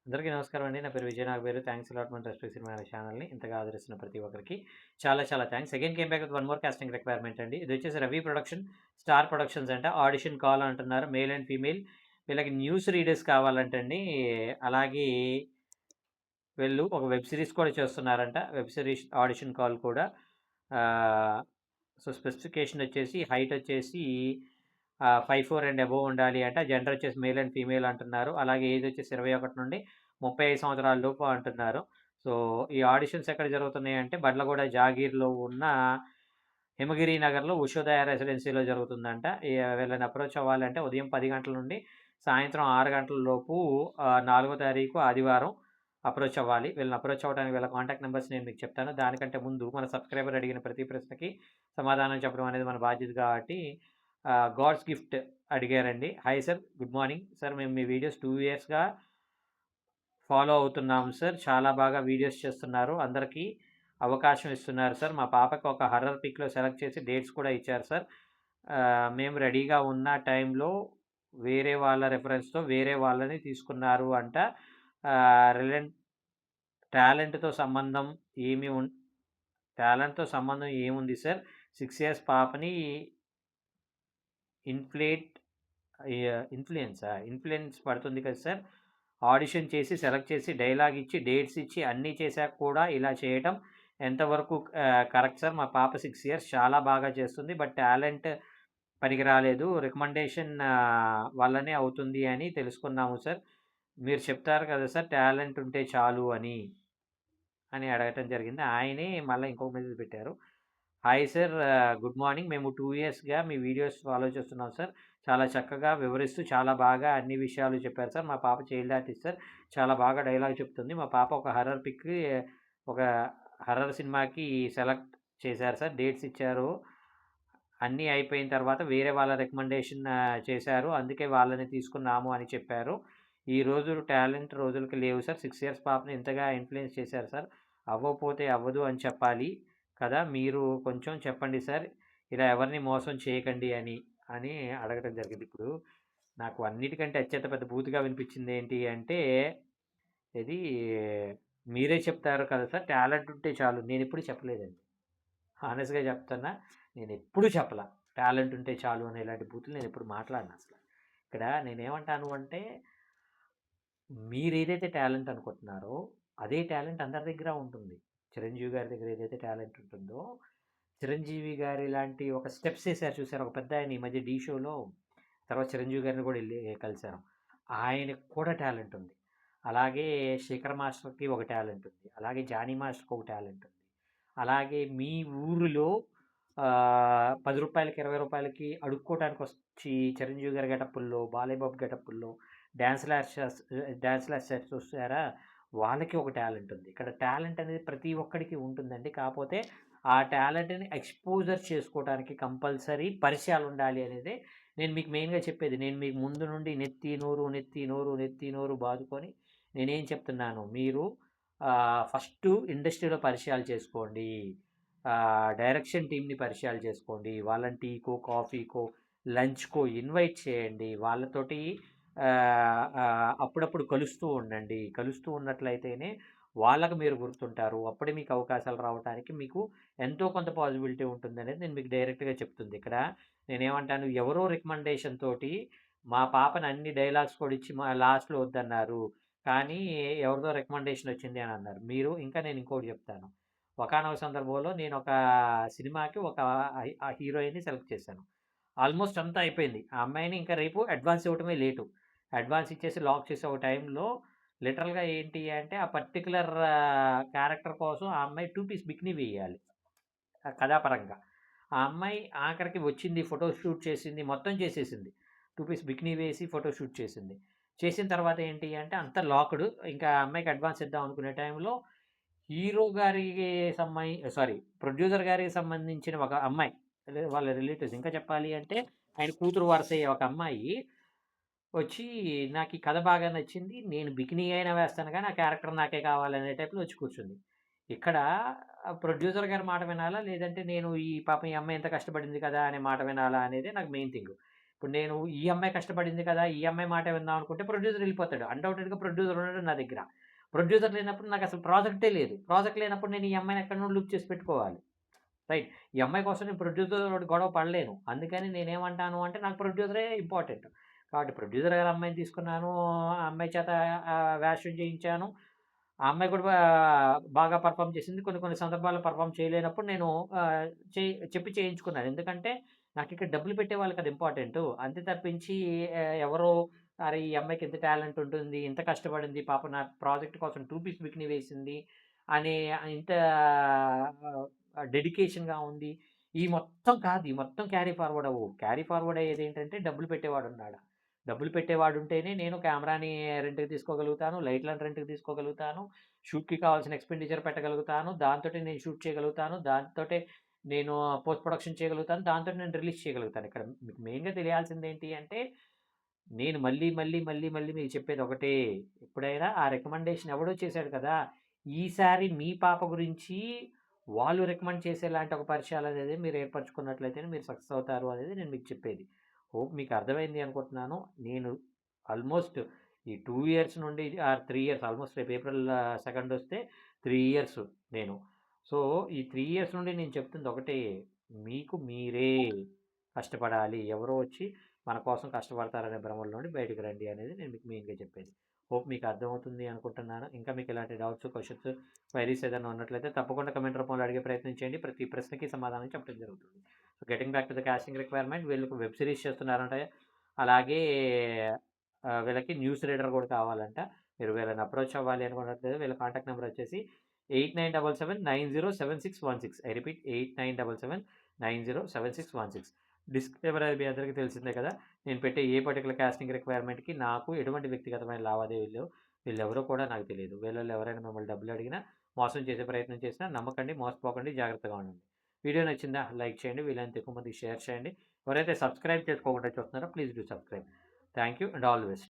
అందరికీ నమస్కారం అండి. నా పేరు విజయ్. నా పేరు థ్యాంక్స్ అలాట్ మన రెస్పెక్ట్ సినిమా ఛానల్‌ని ఇంతగా ఆదరిస్తున్న ప్రతి ఒక్కరికి చాలా చాలా thanks. Again came back with one more casting requirement అండి. ఇది వచ్చేసి రవి ప్రొడక్షన్, స్టార్ ప్రొడక్షన్స్ అంట. ఆడిషన్ కాల్ అంటున్నారు. Male and female. వీళ్ళకి న్యూస్ రీడర్స్ కావాలంటండి. అలాగే వీళ్ళు ఒక వెబ్ సిరీస్ కూడా చేస్తున్నారంట. వెబ్ సిరీస్ ఆడిషన్ కాల్ కూడా. సో స్పెసిఫికేషన్ వచ్చేసి హైట్ వచ్చేసి 5'4" అండ్ అబోవ్ ఉండాలి అంట. జెండర్ వచ్చేసి మేల్ అండ్ ఫీమేల్ అంటున్నారు. అలాగే ఏజ్ వచ్చేసి 21 నుండి 35 సంవత్సరాల లోపు అంటున్నారు. సో ఈ ఆడిషన్స్ ఎక్కడ జరుగుతున్నాయి అంటే బండ్లగూడ జాగీర్‌లో ఉన్న హిమగిరి నగర్‌లో ఉషోదయ రెసిడెన్సీలో జరుగుతుందంట. వీళ్ళని అప్రోచ్ అవ్వాలంటే ఉదయం 10 గంటల నుండి సాయంత్రం 6 గంటల లోపు 4వ తారీఖు ఆదివారం అప్రోచ్ అవ్వాలి. వీళ్ళని అప్రోచ్ అవ్వడానికి వీళ్ళ కాంటాక్ట్ నెంబర్స్ నేను మీకు చెప్తాను. దానికంటే ముందు మన సబ్స్క్రైబర్ అడిగిన ప్రతి ప్రశ్నకి సమాధానం చెప్పడం అనేది మన బాధ్యత కాబట్టి గాడ్స్ గిఫ్ట్ అడిగారండి. Hi sir, good morning sir. మేము మీ వీడియోస్ 2 ఇయర్స్‌గా ఫాలో అవుతున్నాం సార్. చాలా బాగా వీడియోస్ చేస్తున్నారు. అందరికీ అవకాశం ఇస్తున్నారు సార్. మా పాపకి ఒక హర్రర్ పిక్‌లో సెలెక్ట్ చేసి డేట్స్ కూడా ఇచ్చారు సార్. మేము రెడీగా ఉన్న టైంలో వేరే వాళ్ళ రెఫరెన్స్‌తో వేరే వాళ్ళని తీసుకున్నారు అంట. రిలెంట్ టాలెంట్‌తో సంబంధం ఏమి ఉన్ టాలెంట్‌తో సంబంధం ఏముంది సార్? 6 ఇయర్స్ పాపని ఇన్‌ఫ్లుయెన్స్ పడుతుంది కదా సార్. ఆడిషన్ చేసి, సెలెక్ట్ చేసి, డైలాగ్ ఇచ్చి, డేట్స్ ఇచ్చి, అన్నీ చేశాక కూడా ఇలా చేయటం ఎంతవరకు కరెక్ట్ సార్? మా పాప 6 ఇయర్స్ చాలా బాగా చేస్తుంది. బట్ టాలెంట్ పనికి రాలేదు. రికమెండేషన్ వల్లనే అవుతుంది అని తెలుసుకున్నాము సార్. మీరు చెప్తారు కదా సార్ టాలెంట్ ఉంటే చాలు అని అడగటం జరిగింది. ఆయనే మళ్ళీ ఇంకొక మెసేజ్ పెట్టారు. Hi sir, good morning. మేము 2 ఇయర్స్‌గా మీ వీడియోస్ ఫాలో చేస్తున్నాం సార్. చాలా చక్కగా వివరిస్తూ చాలా బాగా అన్ని విషయాలు చెప్పారు సార్. మా పాప చైల్డ్ ఆర్టిస్ట్ సార్. చాలా బాగా డైలాగ్ చెప్తుంది. మా పాప ఒక ఒక హర్రర్ సినిమాకి సెలెక్ట్ చేశారు సార్. డేట్స్ ఇచ్చారు. అన్నీ అయిపోయిన తర్వాత వేరే వాళ్ళ రికమెండేషన్ చేశారు. అందుకే వాళ్ళని తీసుకున్నాము అని చెప్పారు. ఈ రోజులు టాలెంట్ రోజులకి లేవు సార్. 6 ఇయర్స్ పాపని ఇంతగా ఇన్‌ఫ్లుయెన్స్ చేశారు సార్. అవ్వకపోతే అవ్వదు అని చెప్పాలి కదా! మీరు కొంచెం చెప్పండి సార్. ఇలా ఎవరిని మోసం చేయకండి అని అడగటం జరిగింది. ఇప్పుడు నాకు అన్నిటికంటే అత్యంత పెద్ద బూతుగా వినిపించింది ఏంటి అంటే, ఇది మీరే చెప్తారు కదా సార్ టాలెంట్ ఉంటే చాలు. నేనెప్పుడు చెప్పలేదండి. హానెస్ట్‌గా చెప్తున్నా. నేనెప్పుడు చెప్పలా. టాలెంట్ ఉంటే చాలు అని ఇలాంటి బూతులు నేనెప్పుడు మాట్లాడను అసల. ఇక్కడ నేనేమంటాను అంటే, మీరేదైతే టాలెంట్ అనుకుంటున్నారో, అదే టాలెంట్ అందరి దగ్గర ఉంటుంది. చిరంజీవి గారి దగ్గర ఏదైతే టాలెంట్ ఉంటుందో, చిరంజీవి గారి లాంటి ఒక స్టెప్స్ ఏసారు చూసారా? ఒక పెద్దాయన ఈ మధ్య 'ఢీ' షోలో తర్వాత చిరంజీవి గారిని కూడా ఎళ్లి కలిసాను. ఆయనకి కూడా టాలెంట్ ఉంది. అలాగే శేఖర్ మాస్టర్‌కి ఒక టాలెంట్ ఉంది. అలాగే జానీ మాస్టర్‌కి ఒక టాలెంట్ ఉంది. అలాగే మీ ఊరిలో రూ. 10కి, రూ. 20కి అడుక్కోవటానికొచ్చి చిరంజీవి గారి గెటప్పుల్లో, బాలయ్య బాబు గెటప్పుల్లో డాన్స్ క్లాస్ చూసారా? వాళ్ళకి ఒక టాలెంట్ ఉంది. ఇక్కడ టాలెంట్ అనేది ప్రతి ఒక్కడికి ఉంటుందండి. కాపోతే ఆ టాలెంట్‌ని ఎక్స్‌పోజర్ చేసుకోవటానికి కంపల్సరీ పరిచయాలుండాలి అనేదే నేను మీకు మెయిన్‌గా చెప్పేది. నేను మీకు ముందు నుండి నెత్తి నోరు బాదుకొని నేనేం చెప్తున్నాను, మీరు ఫస్టు ఇండస్ట్రీలో పరిచయాలు చేసుకోండి. డైరెక్షన్ టీమ్‌ని పరిచయాలు చేసుకోండి. వాళ్ళని టీకో, కాఫీకో, లంచ్‌కో ఇన్వైట్ చేయండి. వాళ్ళతోటి అప్పుడప్పుడు కలుస్తూ ఉండండి. కలుస్తూ ఉన్నట్లయితేనే వాళ్ళకి మీరు గుర్తుంటారు. అప్పుడే మీకు అవకాశాలు రావటానికి మీకు ఎంతో కొంత పాజిబిలిటీ ఉంటుందనేది నేను మీకు డైరెక్ట్‌గా చెప్తుంది. ఇక్కడ నేనేమంటాను, ఎవరో రికమెండేషన్ తోటి మా పాపని అన్ని డైలాగ్స్ కూడా ఇచ్చి లాస్ట్‌లో వద్దన్నారు. కానీ ఎవరిదో రికమెండేషన్ వచ్చింది అని అన్నారు. ఇంకా నేను ఇంకోటి చెప్తాను. ఒకానొక సందర్భంలో నేను ఒక సినిమాకి ఒక హీరోయిన్‌ని సెలెక్ట్ చేశాను. ఆల్మోస్ట్ అంతా అయిపోయింది. ఆ అమ్మాయిని ఇంకా రేపు అడ్వాన్స్ ఇవ్వటమే లేటు. అడ్వాన్స్ ఇచ్చేసి లాక్ చేసే ఒక టైంలో లిటరల్‌గా ఏంటి అంటే, ఆ పర్టిక్యులర్ క్యారెక్టర్ కోసం ఆ అమ్మాయి 2 పీస్ బికినీ వేయాలి. కథాపరంగా. ఆ అమ్మాయి ఆఖరికి వచ్చింది, ఫోటో షూట్ చేసింది, మొత్తం చేసేసింది. 2 పీస్ బికినీ వేసి ఫోటో షూట్ చేసింది. చేసిన తర్వాత ఏంటి అంటే అంతా లాక్‌డ్. ఇంకా ఆ అమ్మాయికి అడ్వాన్స్ ఇద్దాం అనుకునే టైంలో హీరో గారికి ప్రొడ్యూసర్ గారికి సంబంధించిన ఒక అమ్మాయి, వాళ్ళ రిలేటివ్స్ ఇంకా చెప్పాలి అంటే ఆయన కూతురు వరుసయ్యే ఒక అమ్మాయి వచ్చి, "నాకు ఈ కథ బాగా నచ్చింది. నేను బికినీ అయినా వేస్తాను గానీ, ఆ క్యారెక్టర్ నాకే కావాలనే టైప్‌లో వచ్చి కూర్చుంది." ఇక్కడ ప్రొడ్యూసర్ గారి మాట వినాలా? లేదంటే నేను ఈ పాపం ఈ అమ్మాయి ఇంత కష్టపడింది కదా! అనే మాట వినాలా అనేదే నాకు మెయిన్ థింగ్. ఇప్పుడు నేను ఈ అమ్మాయి కష్టపడింది కదా! ఈ అమ్మాయి మాటే విందాం అనుకుంటే ప్రొడ్యూసర్ ఎళ్ళిపోతాడు. అన్‌డౌటెడ్‌గా ప్రొడ్యూసర్ ఉన్నాడు నా దగ్గర. ప్రొడ్యూసర్ లేనప్పుడు నాకసలు ప్రాజెక్టే లేదు. ప్రాజెక్ట్ లేనప్పుడు నేను ఈ అమ్మాయిని ఎక్కడనో లూప్ చేసి పెట్టుకోవాలి. రైట్. ఈ అమ్మాయి కోసం నేను ప్రొడ్యూసర్‌తోటి గొడవ పడలేను. అందుకని నేనేమంటాను అంటే నాకు ప్రొడ్యూసరే ఇంపార్టెంట్. కాబట్టి ప్రొడ్యూసర్ గారి అమ్మాయిని తీసుకున్నాను. ఆ అమ్మాయి చేత వేషం చేయించాను. ఆ అమ్మాయి కూడా బాగా పెర్ఫార్మ్ చేసింది. కొన్ని కొన్ని సందర్భాల్లో పెర్ఫార్మ్ చేయలేనప్పుడు నేను ఆహ్, చే చెప్పి చేయించుకున్నాను. ఎందుకంటే నాకిక్కడ డబ్బులు పెట్టేవాళ్ళు కదా ఇంపార్టెంటు. అంతే తప్పించి ఎవరో అరే! ఈ అమ్మాయికి ఇంత టాలెంట్ ఉంటుంది. ఇంత కష్టపడింది. పాపం నా ప్రాజెక్ట్ కోసం 2 పీస్ బికినీ వేసింది. అనే ఇంత డెడికేషన్‌గా ఉంది. ఈ మొత్తం కాదు. ఈ మొత్తం క్యారీ ఫార్వర్డ్ అవ్వవు. క్యారీ ఫార్వర్డ్ అయ్యేదేంటంటే డబ్బులు పెట్టేవాడున్నాడా. డబ్బులు పెట్టేవాడుంటేనే నేను కెమెరాని రెంట్‌కి తీసుకోగలుగుతాను. లైట్‌లను రెంట్‌కి తీసుకోగలుగుతాను. షూట్‌కి కావాల్సిన ఎక్స్‌పెండిచర్ పెట్టగలుగుతాను. దాంతోటే నేను షూట్ చేయగలుగుతాను. దాంతోటే నేను పోస్ట్ ప్రొడక్షన్ చేయగలుగుతాను. దాంతోటి నేను రిలీజ్ చేయగలుగుతాను. ఇక్కడ మీకు మెయిన్‌గా తెలియాల్సిందేంటి అంటే, నేను మళ్ళీ మీకు చెప్పేదొకటే. ఎప్పుడైనా ఆ రికమెండేషన్ ఎవడో చేశాడు కదా! ఈసారి మీ పాప గురించి వాళ్ళు రికమెండ్ చేసేలాంటి ఒక పరిచయాలనేది మీరు ఏర్పరచుకున్నట్లయితేనే మీరు సక్సెస్ అవుతారు అనేది నేను మీకు చెప్పేది. హోప్ మీకు అర్థమైంది అనుకుంటున్నాను. నేను ఆల్మోస్ట్ ఈ 2 ఇయర్స్ నుండి 3 ఇయర్స్ ఆల్మోస్ట్ రేపు ఏప్రిల్ సెకండ్ వస్తే 3 ఇయర్స్ నేను. సో, ఈ 3 ఇయర్స్ నుండి నేను చెప్తుంది ఒకటే. మీకు మీరే కష్టపడాలి. ఎవరో వచ్చి మన కోసం కష్టపడతారనే భ్రమలో నుండి బయటికి రండి అనేది నేను మీకు మెయిన్‌గా చెప్పేది. హోప్ మీకు అర్థమవుతుంది అనుకుంటున్నాను. ఇంకా మీకు ఎలాంటి డౌట్స్, క్వెషన్స్, క్వైరీస్ ఏదైనా ఉన్నట్లయితే తప్పకుండా కామెంట్ రూపంలో అడిగే ప్రయత్నం చేయండి. ప్రతి ప్రశ్నకి సమాధానం చెప్పడం జరుగుతుంది. So, getting back to the casting requirement వీళ్ళకి వెబ్ సీరీస్ చేస్తున్నారంట. అలాగే వీళ్ళకి న్యూస్ రీడర్ కూడా కావాలంట. మీరు వీళ్ళని అప్రోచ్ అవ్వాలి అనుకున్నట్లయితే వీళ్ళ కాంటాక్ట్ నెంబర్ వచ్చేసి 8977907616. I repeat 8977907616. డిస్క్లైమర్ అది మీ అందరికీ తెలిసిందే కదా! నేను పెట్టే ఏ పర్టిక్యులర్ కాస్టింగ్ రిక్వైర్మెంట్‌కి నాకు ఎటువంటి వ్యక్తిగతమైన లావాదేవీలు వీళ్ళెవరో కూడా నాకు తెలీదు. వీళ్ళలో ఎవరైనా మిమ్మల్ని డబ్బులు అడిగినా, మోసం చేసే ప్రయత్నం చేసినా నమ్మకండి, మోసపోకండి, జాగ్రత్తగా ఉండండి. వీడియో నచ్చిందా? లైక్ చేయండి. వీలైనంత ఎక్కువ మందికి షేర్ చేయండి. ఎవరైతే సబ్స్క్రైబ్ చేసుకోకుండా చూస్తున్నారో please do subscribe. Thank you and all the best.